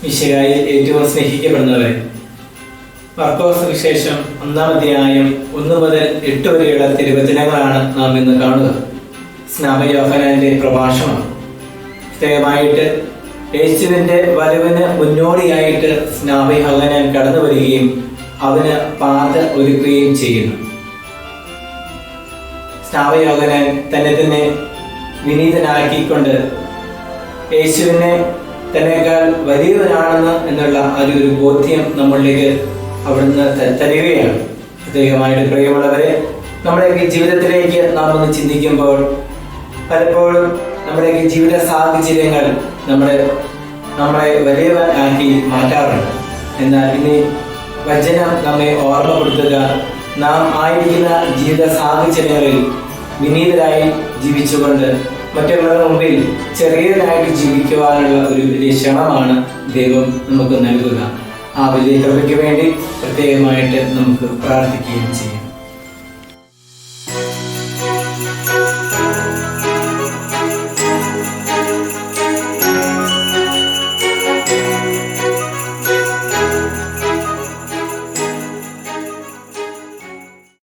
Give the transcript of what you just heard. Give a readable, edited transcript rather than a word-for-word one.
ഈശോയിൽ ഏറ്റവും സ്നേഹിക്കപ്പെടുന്നവരെ, മർക്കോസ് വിശേഷം 1-ാം അധ്യായം 1 മുതൽ 8 വരെയുള്ള തിരുവചനങ്ങളാണ് നാം ഇന്ന് കാണുക. സ്നാപയോഹന്നാന്റെ പ്രഭാഷണം. പ്രത്യേകമായിട്ട് യേശുവിന്റെ വരവിന് മുന്നോടിയായിട്ട് സ്നാപയോഹന്നാൻ കടന്നു വരികയും അവന് പാത ഒരുക്കുകയും ചെയ്യുന്നു. സ്നാപയോഹന്നാൻ തന്നെ വിനീതനാക്കിക്കൊണ്ട് യേശുവിനെ തന്നെക്കാൾ വലിയവനാണെന്ന് എന്നുള്ള ഒരു ബോധ്യം നമ്മളിലേക്ക് അവിടുന്ന് തരികയാണ്. പ്രത്യേകമായിട്ട് പ്രിയമുള്ളവരെ, നമ്മുടെയൊക്കെ ജീവിതത്തിലേക്ക് നാം ഒന്ന് ചിന്തിക്കുമ്പോൾ പലപ്പോഴും നമ്മുടെയൊക്കെ ജീവിത സാഹചര്യങ്ങൾ നമ്മളെ വലിയവനാക്കി മാറ്റാറുണ്ട്. എന്നാൽ ഇനി വചനം നമ്മെ ഓർമ്മപ്പെടുത്തുക, നാം ആയിരിക്കുന്ന ജീവിത സാഹചര്യങ്ങളിൽ വിനീതരായി ജീവിച്ചുകൊണ്ട് മറ്റുള്ളവരുടെ മുമ്പിൽ ചെറിയതായിട്ട് ജീവിക്കുവാനുള്ള ഒരു വലിയ ക്ഷണമാണ് ദൈവം നമുക്ക് നൽകുക. ആ വലിയ കൃപയ്ക്ക് വേണ്ടി പ്രത്യേകമായിട്ട് നമുക്ക് പ്രാർത്ഥിക്കുകയും ചെയ്യാം.